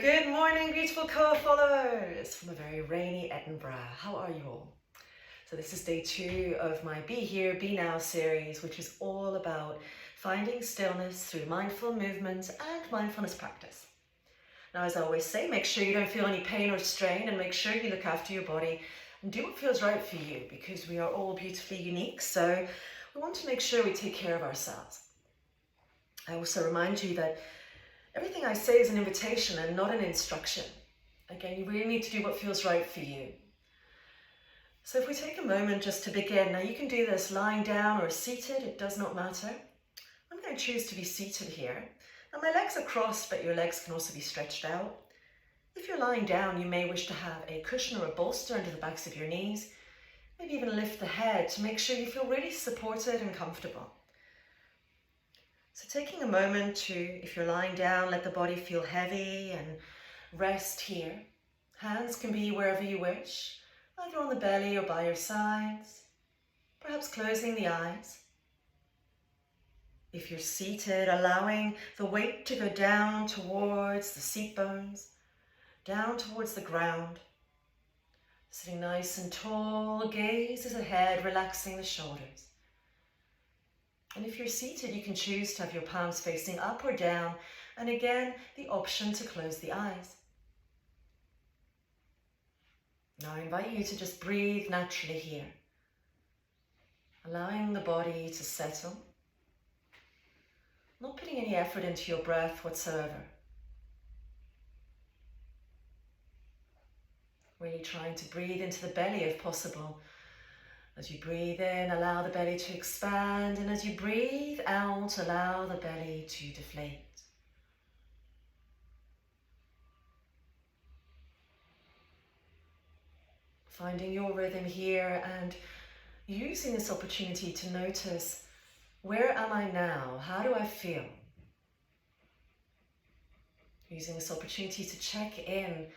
Good morning, beautiful co-followers from a very rainy Edinburgh. How are you all? So this is day 2 of my Be Here, Be Now series, which is all about finding stillness through mindful movement and mindfulness practice. Now, as I always say, make sure you don't feel any pain or strain, and make sure you look after your body and do what feels right for you, because we are all beautifully unique. So we want to make sure we take care of ourselves. I also remind you that everything I say is an invitation and not an instruction. Again, you really need to do what feels right for you. So if we take a moment just to begin, now you can do this lying down or seated, it does not matter. I'm going to choose to be seated here. Now my legs are crossed, but your legs can also be stretched out. If you're lying down, you may wish to have a cushion or a bolster under the backs of your knees. Maybe even lift the head to make sure you feel really supported and comfortable. So taking a moment to, if you're lying down, let the body feel heavy and rest here. Hands can be wherever you wish, either on the belly or by your sides, perhaps closing the eyes. If you're seated, allowing the weight to go down towards the seat bones, down towards the ground. Sitting nice and tall, gaze is ahead, relaxing the shoulders. And if you're seated, you can choose to have your palms facing up or down, and again, the option to close the eyes. Now I invite you to just breathe naturally here, allowing the body to settle, not putting any effort into your breath whatsoever. Really trying to breathe into the belly if possible. As you breathe in, allow the belly to expand, and as you breathe out, allow the belly to deflate. Finding your rhythm here and using this opportunity to notice, where am I now? How do I feel? Using this opportunity to check in.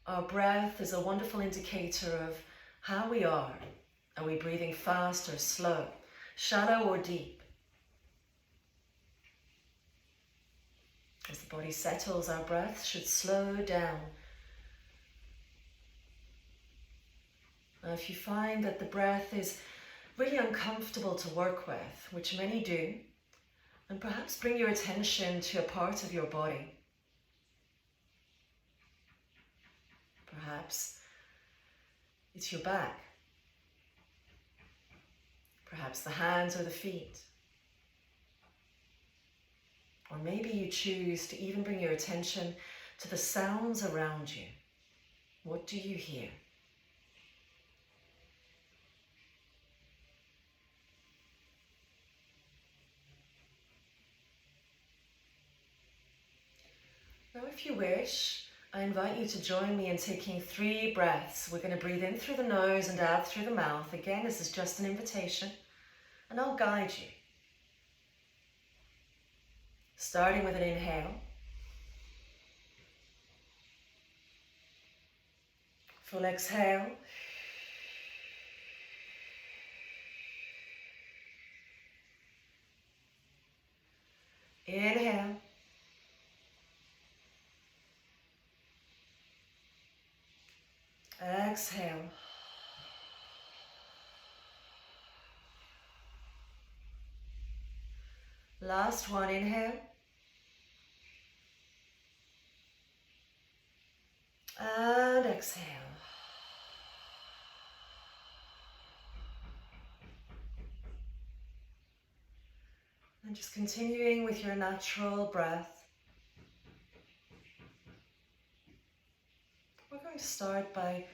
Our breath is a wonderful indicator of how we are. Are we breathing fast or slow, shallow or deep? As the body settles, our breath should slow down. Now, if you find that the breath is really uncomfortable to work with, which many do, then perhaps bring your attention to a part of your body. Perhaps it's your back. Perhaps the hands or the feet. Or maybe you choose to even bring your attention to the sounds around you. What do you hear? Now, if you wish, I invite you to join me in taking 3 breaths. We're going to breathe in through the nose and out through the mouth. Again, this is just an invitation, and I'll guide you. Starting with an inhale. Full exhale. Inhale. Exhale. Last one, inhale. And exhale. And just continuing with your natural breath. We're going to start by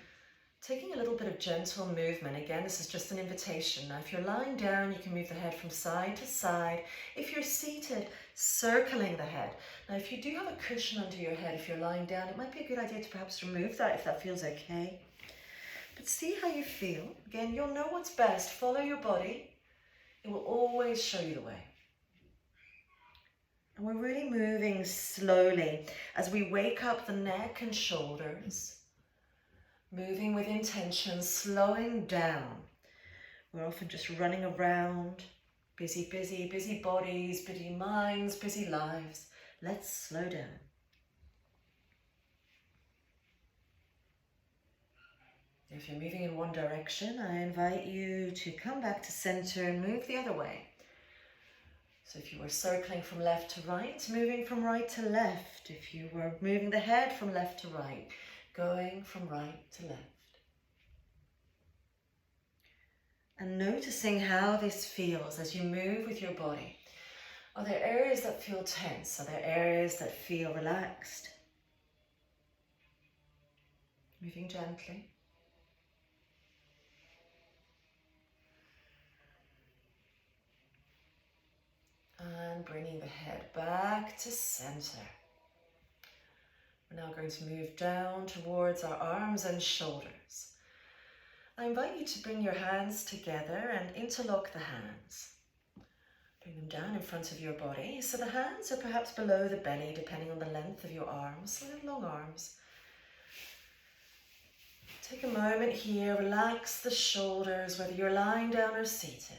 taking a little bit of gentle movement. Again, this is just an invitation. Now, if you're lying down, you can move the head from side to side. If you're seated, circling the head. Now, if you do have a cushion under your head, if you're lying down, it might be a good idea to perhaps remove that if that feels okay. But see how you feel. Again, you'll know what's best. Follow your body. It will always show you the way. And we're really moving slowly as we wake up the neck and shoulders. Moving with intention, slowing down. We're often just running around, busy bodies, busy minds, busy lives. Let's slow down. If you're moving in one direction, I invite you to come back to center and move the other way. So if you were circling from left to right, moving from right to left. If you were moving the head from left to right, going from right to left. And noticing how this feels as you move with your body. Are there areas that feel tense? Are there areas that feel relaxed? Moving gently. And bringing the head back to center. We're now going to move down towards our arms and shoulders. I invite you to bring your hands together and interlock the hands. Bring them down in front of your body. So the hands are perhaps below the belly, depending on the length of your arms. So you have long arms. Take a moment here, relax the shoulders, whether you're lying down or seated.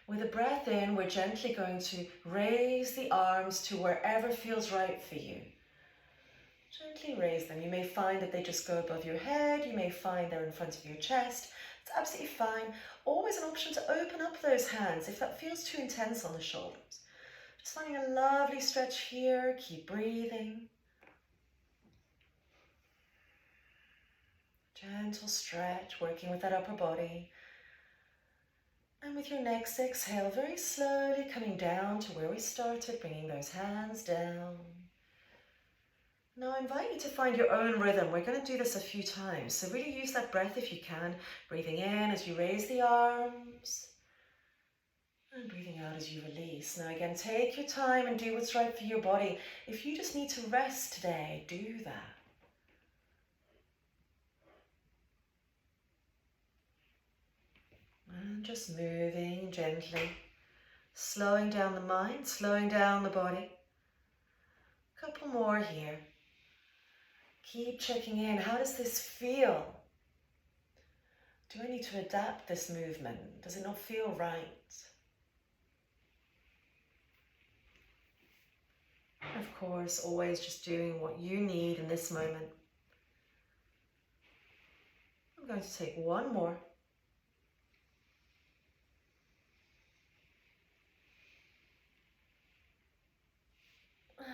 With a breath in, we're gently going to raise the arms to wherever feels right for you. Gently raise them. You may find that they just go above your head. You may find they're in front of your chest. It's absolutely fine. Always an option to open up those hands if that feels too intense on the shoulders. Just finding a lovely stretch here. Keep breathing. Gentle stretch, working with that upper body. And with your next exhale, very slowly coming down to where we started, bringing those hands down. Now I invite you to find your own rhythm. We're going to do this a few times. So really use that breath if you can. Breathing in as you raise the arms. And breathing out as you release. Now again, take your time and do what's right for your body. If you just need to rest today, do that. And just moving gently. Slowing down the mind, slowing down the body. A couple more here. Keep checking in. How does this feel? Do I need to adapt this movement? Does it not feel right? Of course, always just doing what you need in this moment. I'm going to take one more.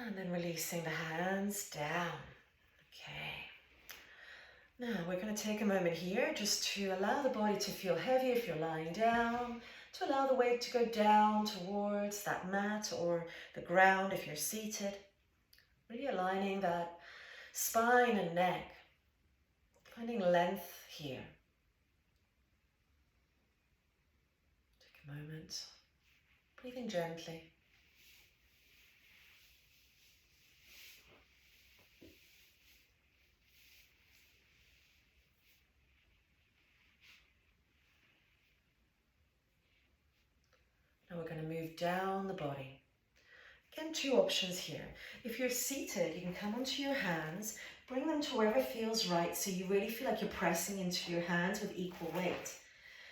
And then releasing the hands down. Okay. Now we're going to take a moment here just to allow the body to feel heavy if you're lying down, to allow the weight to go down towards that mat or the ground if you're seated. Really aligning that spine and neck, finding length here. Take a moment, breathing gently. Now we're going to move down the body. Again, two options here. If you're seated, you can come onto your hands, bring them to wherever feels right so you really feel like you're pressing into your hands with equal weight.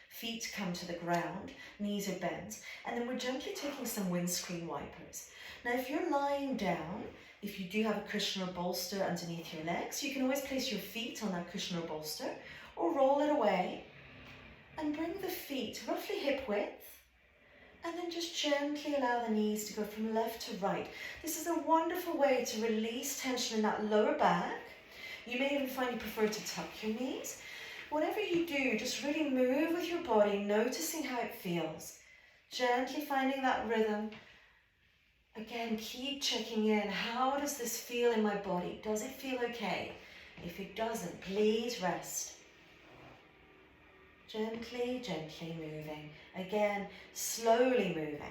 Feet come to the ground, knees are bent, and then we're gently taking some windscreen wipers. Now if you're lying down, if you do have a cushion or bolster underneath your legs, you can always place your feet on that cushion or bolster, or roll it away, and bring the feet roughly hip width, and then just gently allow the knees to go from left to right. This is a wonderful way to release tension in that lower back. You may even find you prefer to tuck your knees. Whatever you do, just really move with your body, noticing how it feels. Gently finding that rhythm. Again, keep checking in. How does this feel in my body? Does it feel okay? If it doesn't, please rest. Gently, gently moving. Again, slowly moving.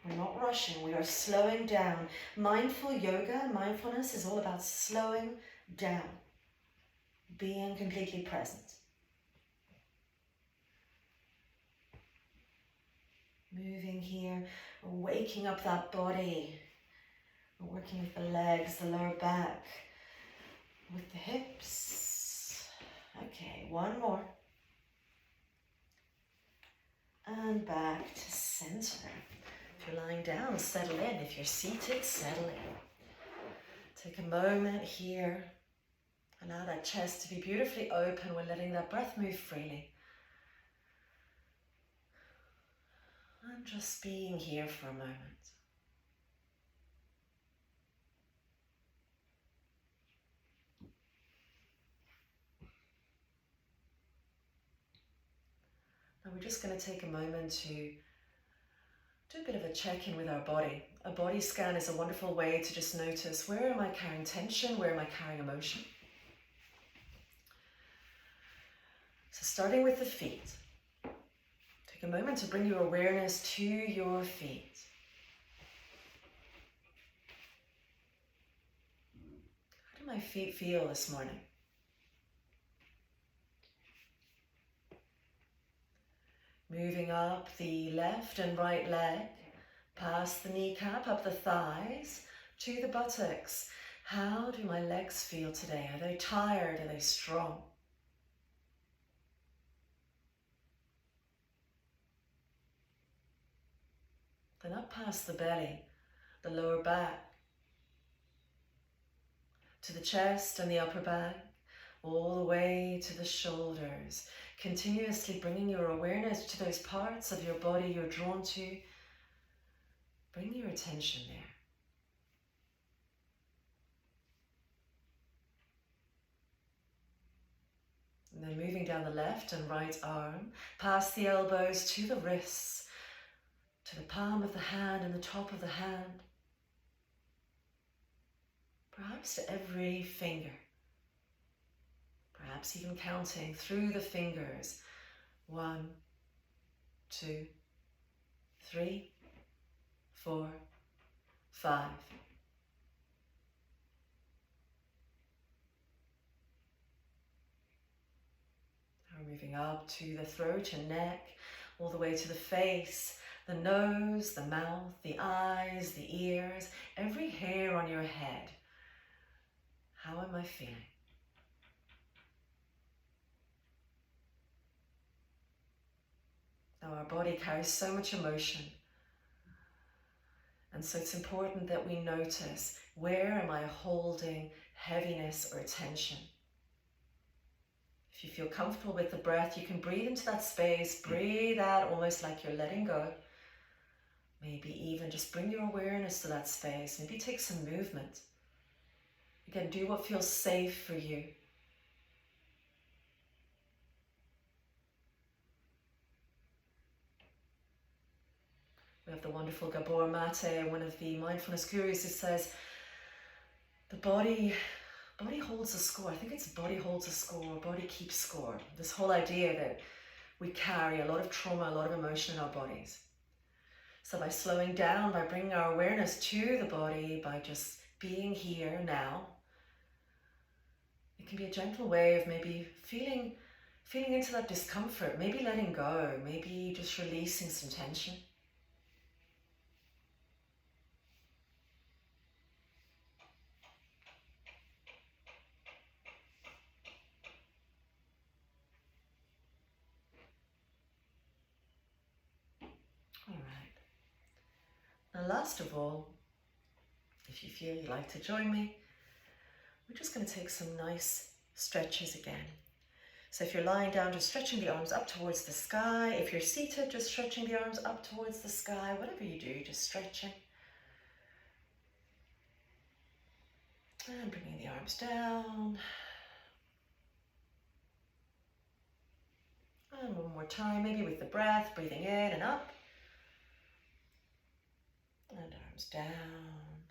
We're not rushing, we are slowing down. Mindful yoga, mindfulness is all about slowing down. Being completely present. Moving here, waking up that body. We're working with the legs, the lower back, with the hips. Okay, one more. And back to center. If you're lying down, settle in. If you're seated, settle in. Take a moment here Allow that chest to be beautifully open. We're letting that breath move freely. And just being here for a moment. Now we're just going to take a moment to do a bit of a check-in with our body. A body scan is a wonderful way to just notice, where am I carrying tension? Where am I carrying emotion? So starting with the feet. Take a moment to bring your awareness to your feet. How do my feet feel this morning? Moving up the left and right leg, past the kneecap, up the thighs, to the buttocks. How do my legs feel today? Are they tired? Are they strong? Then up past the belly, the lower back, to the chest and the upper back, all the way to the shoulders, continuously bringing your awareness to those parts of your body you're drawn to. Bring your attention there. And then moving down the left and right arm, past the elbows to the wrists, to the palm of the hand and the top of the hand, perhaps to every finger. Perhaps even counting through the fingers. 1, 2, 3, 4, 5. Now we're moving up to the throat and neck, all the way to the face, the nose, the mouth, the eyes, the ears, every hair on your head. How am I feeling? Now our body carries so much emotion, and so it's important that we notice, where am I holding heaviness or tension? If you feel comfortable with the breath, you can breathe into that space, breathe out almost like you're letting go. Maybe even just bring your awareness to that space, maybe take some movement. Again, do what feels safe for you. We have the wonderful Gabor Mate, one of the mindfulness gurus, who says, the body holds a score. I think it's body holds a score, body keeps score. This whole idea that we carry a lot of trauma, a lot of emotion in our bodies. So by slowing down, by bringing our awareness to the body, by just being here now, it can be a gentle way of maybe feeling into that discomfort, maybe letting go, maybe just releasing some tension. All right. Now, last of all, if you feel you'd like to join me, we're just going to take some nice stretches again. So if you're lying down, just stretching the arms up towards the sky. If you're seated, just stretching the arms up towards the sky. Whatever you do, just stretching. And bringing the arms down. And one more time, maybe with the breath, breathing in and up. And arms down,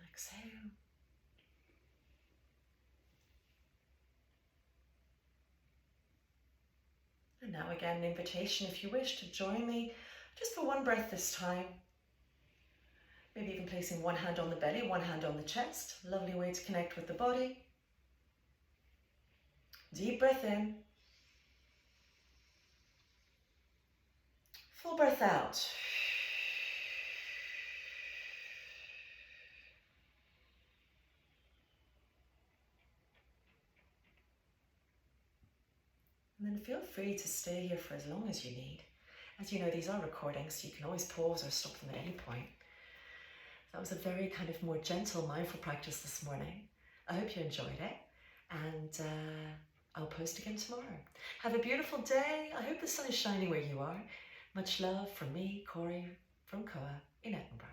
exhale. And now again, an invitation, if you wish, to join me just for one breath this time. Maybe even placing one hand on the belly, one hand on the chest. Lovely way to connect with the body. Deep breath in. Full breath out. And then feel free to stay here for as long as you need. As you know, these are recordings, so you can always pause or stop them at any point. That was a very kind of more gentle, mindful practice this morning. I hope you enjoyed it. and I'll post again tomorrow. Have a beautiful day. I hope the sun is shining where you are. Much love from me, Cori, from Coa in Edinburgh.